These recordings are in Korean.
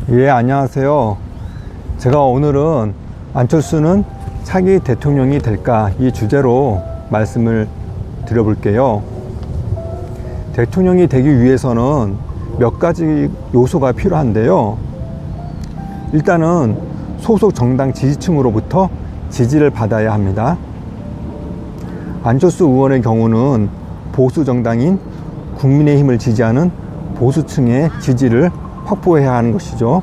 예, 안녕하세요. 제가 오늘은 안철수는 차기 대통령이 될까 이 주제로 말씀을 드려볼게요. 대통령이 되기 위해서는 몇 가지 요소가 필요한데요. 일단은 소속 정당 지지층으로부터 지지를 받아야 합니다. 안철수 의원의 경우는 보수 정당인 국민의힘을 지지하는 보수층의 지지를 확보해야 하는 것이죠.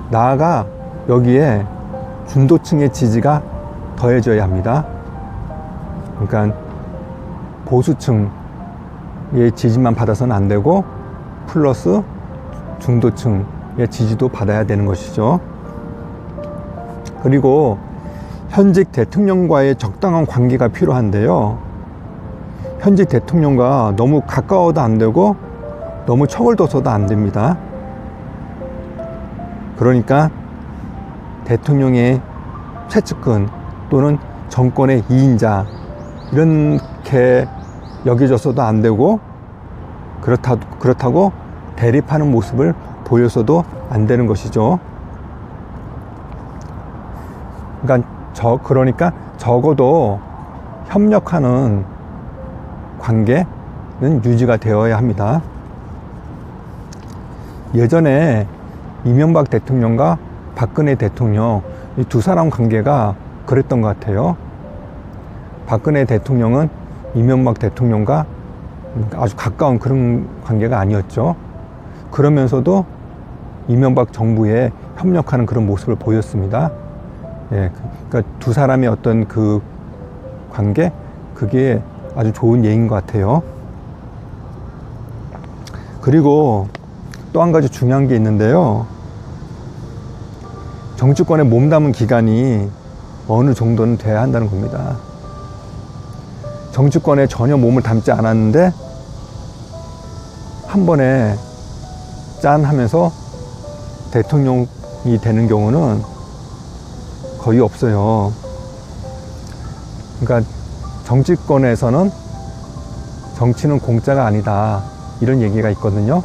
나아가 여기에 중도층의 지지가 더해져야 합니다. 그러니까 보수층의 지지만 받아서는 안 되고 플러스 중도층의 지지도 받아야 되는 것이죠. 그리고 현직 대통령과의 적당한 관계가 필요한데요. 현직 대통령과 너무 가까워도 안 되고 너무 척을 둬서도 안 됩니다. 그러니까 대통령의 최측근 또는 정권의 2인자 이렇게 여겨져서도 안 되고 그렇다고 대립하는 모습을 보여서도 안 되는 것이죠. 그러니까 적어도 협력하는 관계는 유지가 되어야 합니다. 예전에 이명박 대통령과 박근혜 대통령 이 두 사람 관계가 그랬던 것 같아요. 박근혜 대통령은 이명박 대통령과 아주 가까운 그런 관계가 아니었죠. 그러면서도 이명박 정부에 협력하는 그런 모습을 보였습니다. 예, 그러니까 두 사람의 어떤 그 관계, 그게 아주 좋은 예인 것 같아요. 그리고 또 한 가지 중요한 게 있는데요. 정치권에 몸담은 기간이 어느 정도는 돼야 한다는 겁니다. 정치권에 전혀 몸을 담지 않았는데 한 번에 짠 하면서 대통령이 되는 경우는 거의 없어요. 그러니까 정치권에서는 정치는 공짜가 아니다 이런 얘기가 있거든요.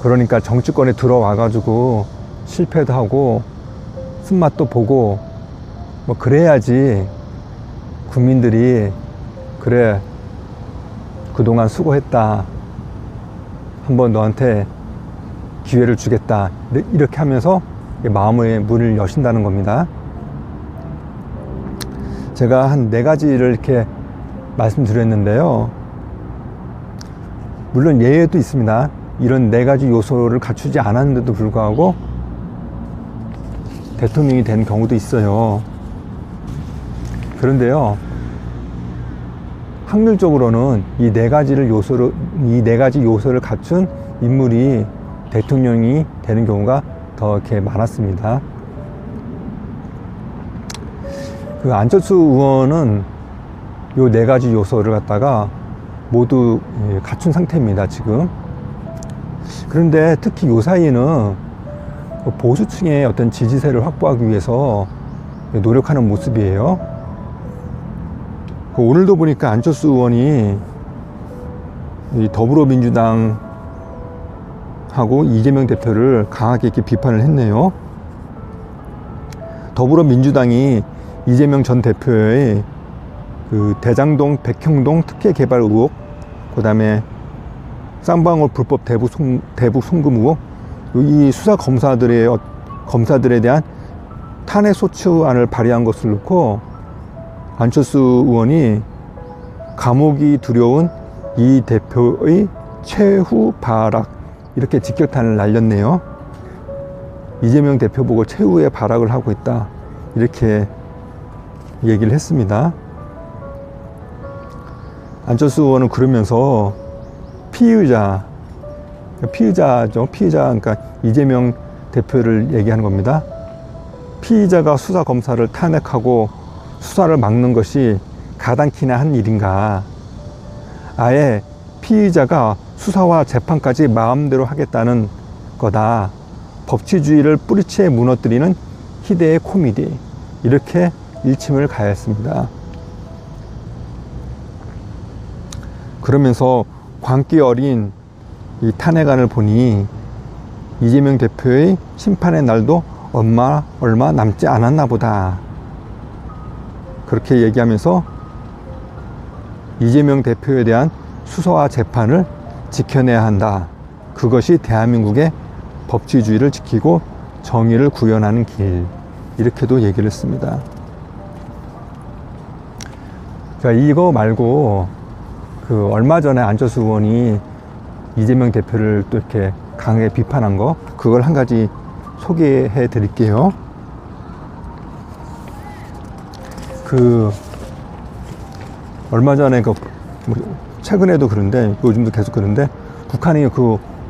그러니까 정치권에 들어와 가지고 실패도 하고 쓴맛도 보고 뭐 그래야지 국민들이 그래 그동안 수고했다 한번 너한테 기회를 주겠다 이렇게 하면서 마음의 문을 여신다는 겁니다. 제가 한 4가지를 이렇게 말씀드렸는데요. 물론 예외도 있습니다. 이런 4가지 요소를 갖추지 않았는데도 불구하고 대통령이 된 경우도 있어요. 그런데요, 확률적으로는 이 4가지 요소를 갖춘 인물이 대통령이 되는 경우가 더 이렇게 많았습니다. 그 안철수 의원은 이 4가지 요소를 갖다가 모두 갖춘 상태입니다, 지금. 그런데 특히 요 사이에는 보수층의 어떤 지지세를 확보하기 위해서 노력하는 모습이에요. 오늘도 보니까 안철수 의원이 더불어민주당하고 이재명 대표를 강하게 이렇게 비판을 했네요. 더불어민주당이 이재명 전 대표의 그 대장동 백형동 특혜 개발 의혹, 그 다음에 쌍방울 불법 대북 송금 의혹, 이 수사 검사들에 대한 탄핵 소추안을 발의한 것을 놓고 안철수 의원이 감옥이 두려운 이 대표의 최후 발악 이렇게 직격탄을 날렸네요. 이재명 대표 보고 최후의 발악을 하고 있다 이렇게 얘기를 했습니다. 안철수 의원은 그러면서 피의자죠. 그러니까 이재명 대표를 얘기하는 겁니다. 피의자가 수사 검사를 탄핵하고 수사를 막는 것이 가당키나 한 일인가? 아예 피의자가 수사와 재판까지 마음대로 하겠다는 거다. 법치주의를 뿌리채 무너뜨리는 희대의 코미디. 이렇게 일침을 가했습니다. 그러면서 광기 어린 이 탄핵안을 보니 이재명 대표의 심판의 날도 얼마 남지 않았나 보다. 그렇게 얘기하면서 이재명 대표에 대한 수사와 재판을 지켜내야 한다. 그것이 대한민국의 법치주의를 지키고 정의를 구현하는 길. 이렇게도 얘기를 했습니다. 자, 이거 말고 얼마 전에 안철수 의원이 이재명 대표를 또 이렇게 강하게 비판한 거, 그걸 한 가지 소개해 드릴게요. 얼마 전에 최근에도 그런데 요즘도 계속 그런데 북한이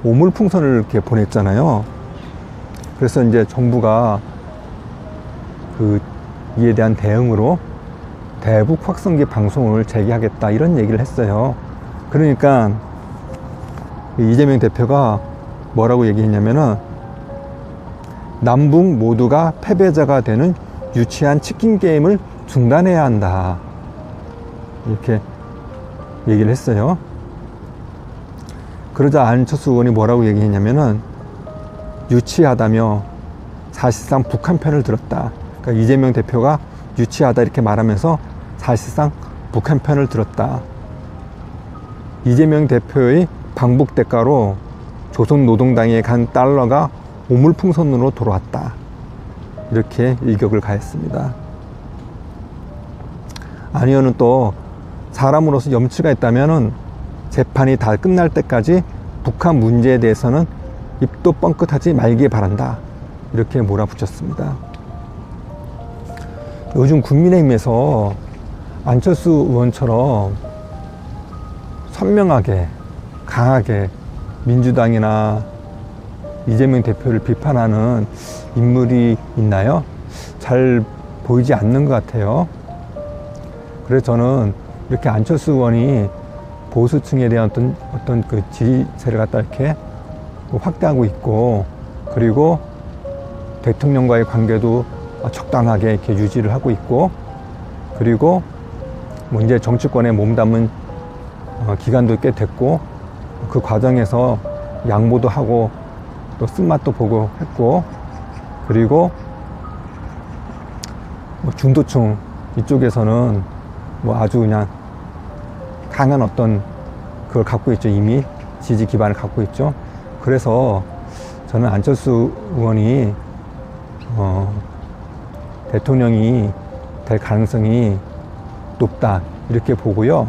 오물풍선을 이렇게 보냈잖아요. 그래서 이제 정부가 이에 대한 대응으로 대북 확성기 방송을 재개하겠다 이런 얘기를 했어요. 그러니까 이재명 대표가 뭐라고 얘기했냐면은 남북 모두가 패배자가 되는 유치한 치킨 게임을 중단해야 한다. 이렇게 얘기를 했어요. 그러자 안철수 의원이 뭐라고 얘기했냐면은 유치하다며 사실상 북한 편을 들었다. 그러니까 이재명 대표가 유치하다 이렇게 말하면서 사실상 북한 편을 들었다. 이재명 대표의 방북 대가로 조선노동당에 간 달러가 오물풍선으로 돌아왔다. 이렇게 일격을 가했습니다. 안 의원은 또 사람으로서 염치가 있다면은 재판이 다 끝날 때까지 북한 문제에 대해서는 입도 뻥끗하지 말기 바란다. 이렇게 몰아붙였습니다. 요즘 국민의힘에서 안철수 의원처럼 선명하게 강하게 민주당이나 이재명 대표를 비판하는 인물이 있나요? 잘 보이지 않는 것 같아요. 그래서 저는 이렇게 안철수 의원이 보수층에 대한 어떤 지지세를 갖다 이렇게 확대하고 있고, 그리고 대통령과의 관계도 적당하게 이렇게 유지를 하고 있고, 그리고 이제 정치권에 몸담은 기간도 꽤 됐고, 그 과정에서 양보도 하고 또 쓴맛도 보고 했고, 그리고 중도층 이쪽에서는 아주 그냥 강한 그걸 갖고 있죠. 이미 지지 기반을 갖고 있죠. 그래서 저는 안철수 의원이 대통령이 될 가능성이 높다 이렇게 보고요.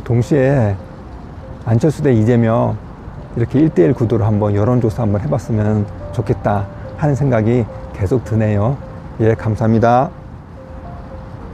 동시에 안철수 대 이재명 이렇게 1대1 구도로 한번 여론조사 한번 해봤으면 좋겠다 하는 생각이 계속 드네요. 예, 감사합니다.